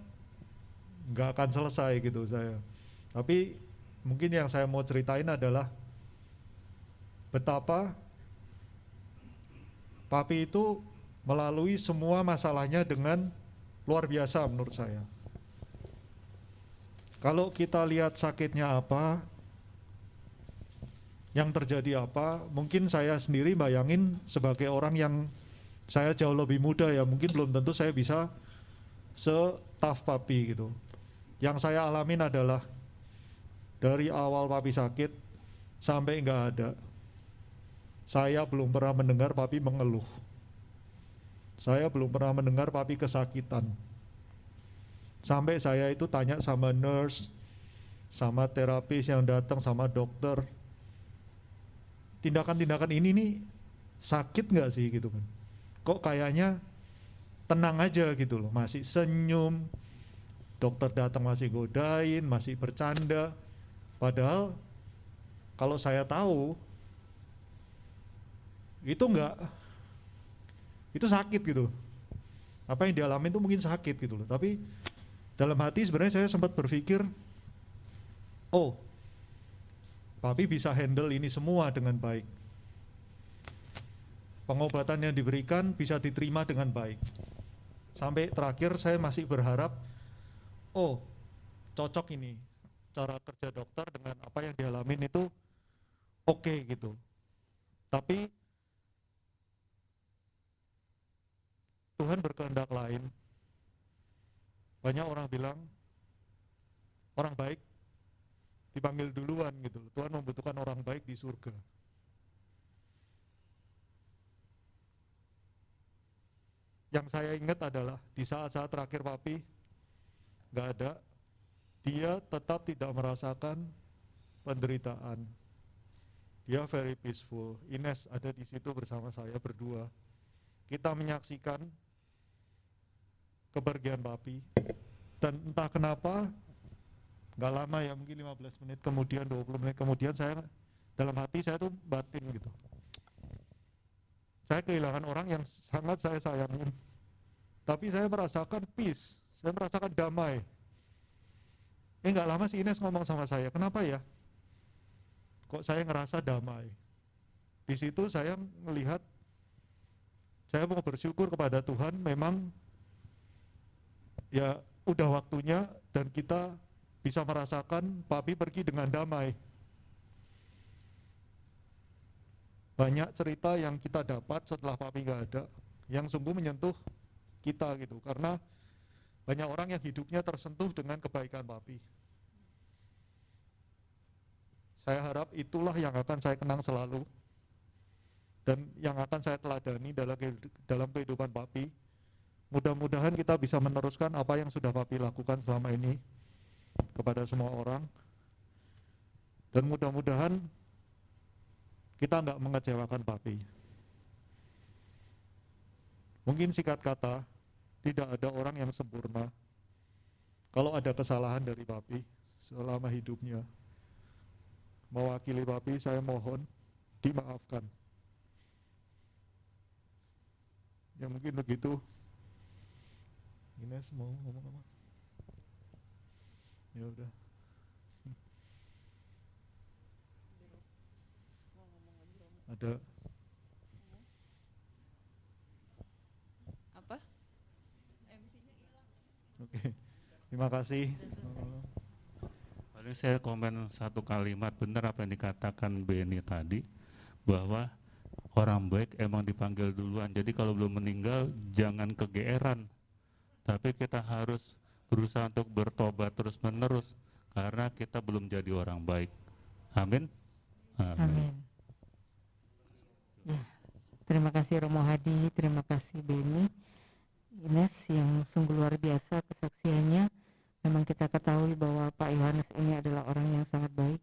nggak akan selesai gitu saya. Tapi mungkin yang saya mau ceritain adalah betapa papi itu melalui semua masalahnya dengan luar biasa menurut saya. Kalau kita lihat sakitnya apa, yang terjadi apa, mungkin saya sendiri bayangin sebagai orang yang saya jauh lebih muda ya, mungkin belum tentu saya bisa se-tough papi gitu. Yang saya alamin adalah dari awal papi sakit sampai nggak ada, saya belum pernah mendengar papi mengeluh. Saya belum pernah mendengar papi kesakitan. Sampai saya itu tanya sama nurse, sama terapis yang datang, sama dokter, tindakan-tindakan ini nih sakit nggak sih gitu kan? Kok kayaknya tenang aja gitu loh, masih senyum, dokter datang masih godain, masih bercanda. Padahal kalau saya tahu itu enggak, itu sakit gitu. Apa yang dialami itu mungkin sakit gitu loh. Tapi dalam hati sebenarnya saya sempat berpikir, oh, papi bisa handle ini semua dengan baik. Pengobatan yang diberikan bisa diterima dengan baik. Sampai terakhir saya masih berharap, oh, cocok ini cara kerja dokter dengan apa yang dialamin itu oke gitu. Tapi Tuhan berkehendak lain. Banyak orang bilang orang baik dipanggil duluan gitu. Tuhan membutuhkan orang baik di surga. Yang saya ingat adalah di saat-saat terakhir papi nggak ada, dia tetap tidak merasakan penderitaan. Dia very peaceful. Ines ada di situ bersama saya berdua. Kita menyaksikan kepergian papi, dan entah kenapa nggak lama ya, mungkin 15 menit kemudian, 20 menit kemudian, saya dalam hati saya tuh batin gitu, saya kehilangan orang yang sangat saya sayangin, tapi saya merasakan peace, saya merasakan damai. Nggak lama si Ines ngomong sama saya, kenapa ya kok saya ngerasa damai. Di situ saya melihat, saya mau bersyukur kepada Tuhan, memang ya udah waktunya dan kita bisa merasakan papi pergi dengan damai. Banyak cerita yang kita dapat setelah papi nggak ada yang sungguh menyentuh kita gitu, karena banyak orang yang hidupnya tersentuh dengan kebaikan papi. Saya harap itulah yang akan saya kenang selalu dan yang akan saya teladani dalam kehidupan papi. Mudah-mudahan kita bisa meneruskan apa yang sudah papi lakukan selama ini kepada semua orang, dan mudah-mudahan kita nggak mengecewakan papi. Mungkin singkat kata, tidak ada orang yang sempurna. Kalau ada kesalahan dari papi selama hidupnya, mewakili papi saya mohon dimaafkan. Ya mungkin begitu. Ines mau ngomong apa? Ya udah. Ada. Apa? Oke. Terima kasih. Paling saya komen satu kalimat, benar apa yang dikatakan Benny tadi, bahwa orang baik emang dipanggil duluan. Jadi kalau belum meninggal jangan kegeeran, tapi kita harus berusaha untuk bertobat terus menerus karena kita belum jadi orang baik. Amin. Amin. Ya, terima kasih Romo Hadi, terima kasih Benny, Ines yang sungguh luar biasa kesaksiannya. Memang kita ketahui bahwa Pak Yohanes ini adalah orang yang sangat baik.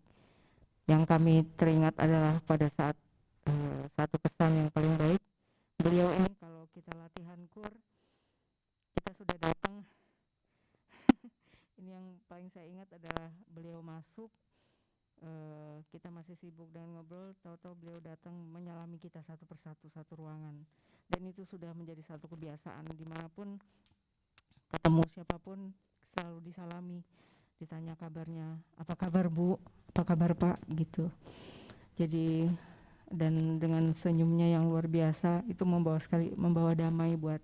Yang kami teringat adalah pada saat satu pesan yang paling baik. Beliau ini kalau kita latihan kur, kita sudah datang. Ini yang paling saya ingat adalah beliau masuk, kita masih sibuk dengan ngobrol, tahu-tahu beliau datang menyalami kita satu persatu, satu ruangan. Dan itu sudah menjadi satu kebiasaan, dimanapun ketemu siapapun selalu disalami, ditanya kabarnya, apa kabar Bu, apa kabar Pak, gitu. Jadi dan dengan senyumnya yang luar biasa itu membawa damai buat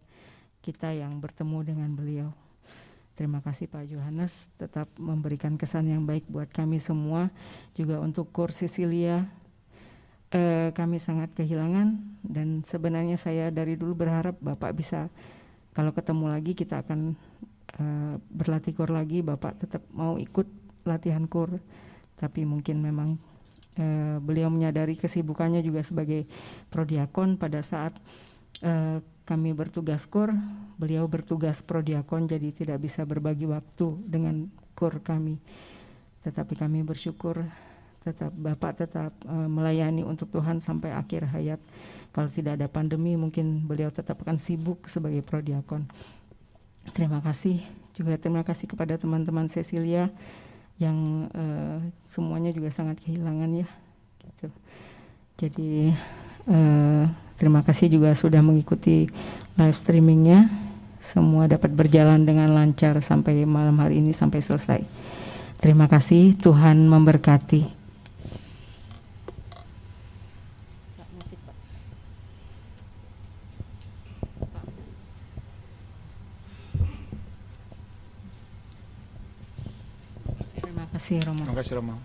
kita yang bertemu dengan beliau. Terima kasih Pak Yohanes, tetap memberikan kesan yang baik buat kami semua, juga untuk Kur Sisilia. Kami sangat kehilangan, dan sebenarnya saya dari dulu berharap Bapak bisa, kalau ketemu lagi kita akan berlatih kur lagi, Bapak tetap mau ikut latihan kur, tapi mungkin memang beliau menyadari kesibukannya juga sebagai prodiakon pada saat kami bertugas kur, beliau bertugas prodiakon, jadi tidak bisa berbagi waktu dengan kur kami. Tetapi kami bersyukur Bapak tetap melayani untuk Tuhan sampai akhir hayat. Kalau tidak ada pandemi mungkin beliau tetap akan sibuk sebagai prodiakon. Terima kasih, juga terima kasih kepada teman-teman Cecilia yang semuanya juga sangat kehilangan ya, gitu. Jadi terima kasih juga sudah mengikuti live streamingnya. Semua dapat berjalan dengan lancar sampai malam hari ini, sampai selesai. Terima kasih, Tuhan memberkati. Terima kasih Romo. Terima kasih Romo.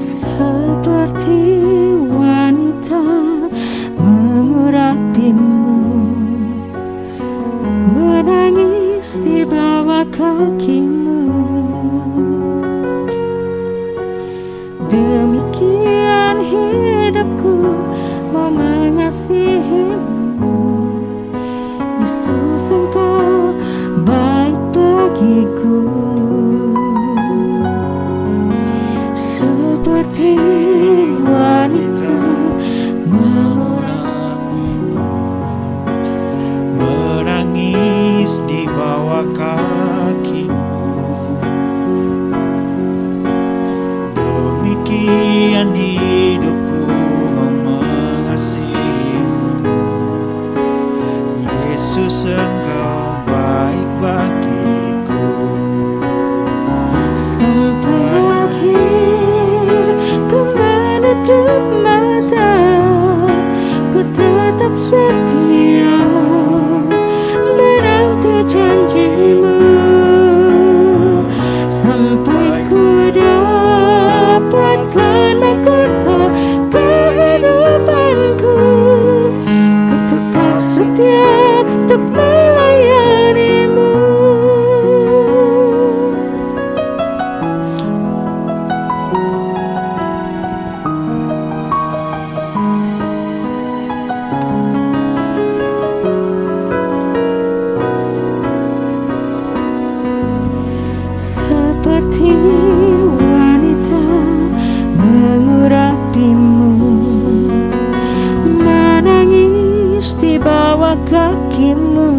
Seperti wanita mengurapimu, menangis di bawah kakimu. Demikian hidupku mau mengasihimu, Yesus Engkau baik bagiku. Seperti wanita menangis di bawah kakimu. Demikian hidupku mau mengasihi setia menanti janjimu sampai ku dapatkan mahkota kehidupanku. Ku tetap setia untuk melayanimu. Seperti wanita mengurapimu, menangis di bawah kakimu.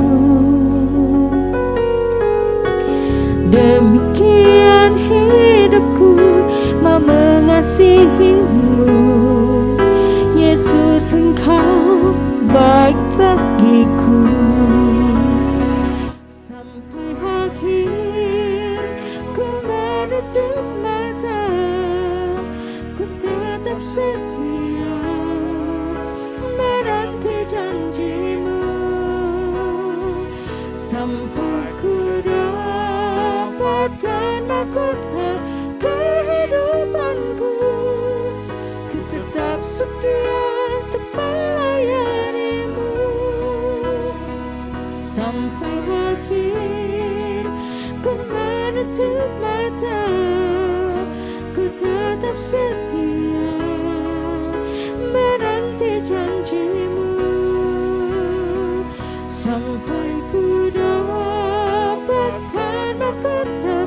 Demikian hidupku mau mengasihimu. Yesus, Engkau baik bagiku. Sampai akhir ku menutup mata, ku tetap setia menanti janjimu sampai ku dapatkan mahkota kehidupanku. Ku tetap setia untuk melayanimu sampai akhir ku menutup mata, ku tetap setia menanti janjimu sampai ku dapatkan mahkota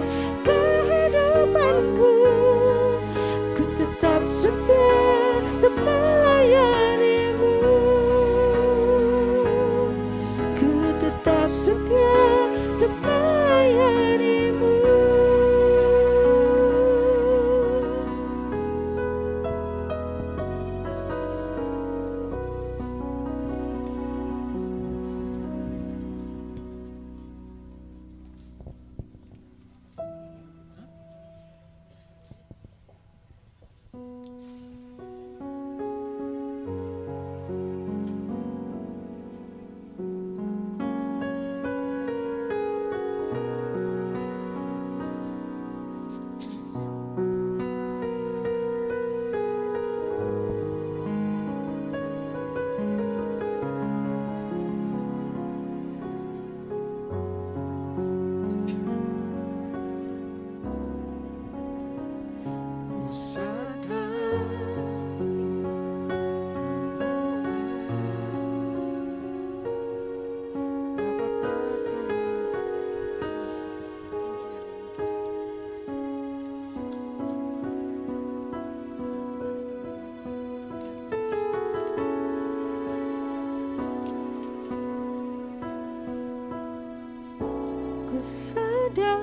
kehidupanku. Ku tetap setia untuk melayanimu. Ku tetap setia untuk melayanimu. Ku sadar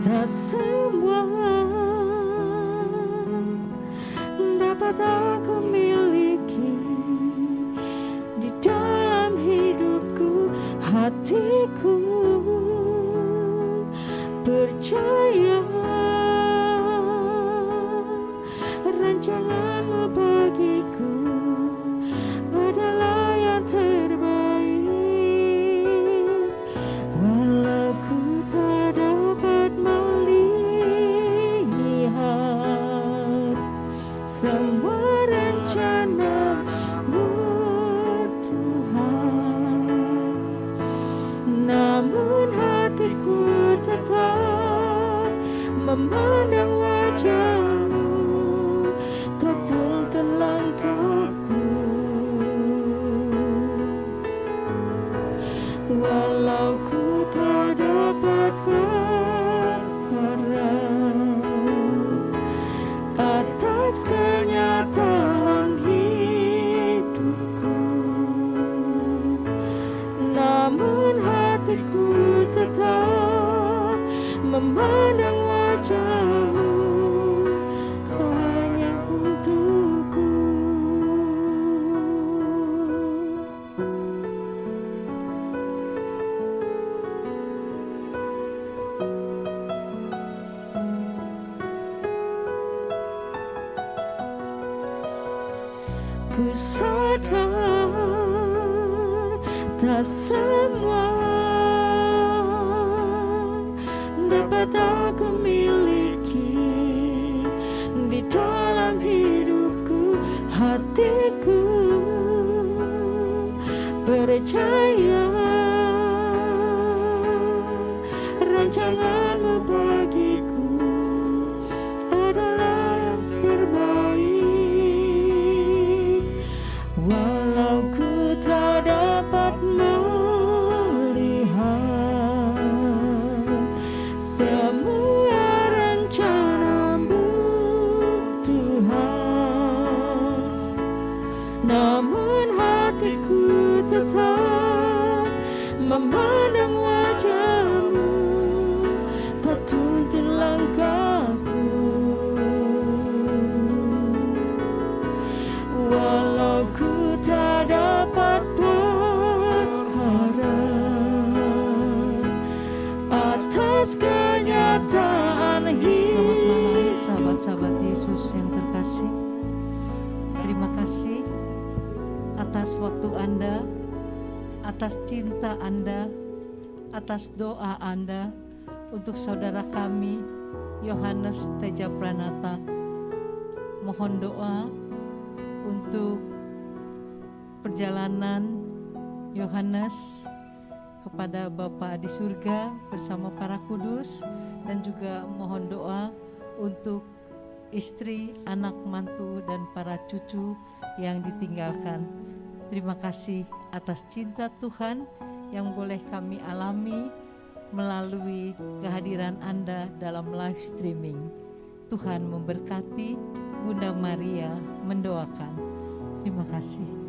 tak semua dapat aku miliki di dalam hidupku. Hatiku percaya rancanganmu bagiku adalah yang terbaik. Walau ku tak dapat melihat semua rencana-Mu, Tuhan, namun hatiku tetap memandang wajah-Mu. Kau tuntun langkahku. Walau ku tak dapat berharap atas kenyataan Ku sadar tak semua dapat aku miliki di dalam hidupku. Hatiku percaya rancanganmu bagiku adalah yang terbaik. Walau ku tak dapat melihat semua rencanamu Tuhan, namun hatiku tetap memandang wajah-Mu. Kau tuntun langkahku, walau ku tak dapat berharap atas kenyataan hidup. Selamat malam sahabat-sahabat Yesus yang terkasih. Terima kasih atas waktu Anda, atas cinta Anda, atas doa Anda untuk saudara kami Yohanes Teja Pranata. Mohon doa untuk perjalanan Yohanes kepada Bapa di surga bersama para kudus, dan juga mohon doa untuk istri, anak, mantu, dan para cucu yang ditinggalkan. Terima kasih atas cinta Tuhan yang boleh kami alami melalui kehadiran Anda dalam live streaming. Tuhan memberkati. Bunda Maria mendoakan. Terima kasih.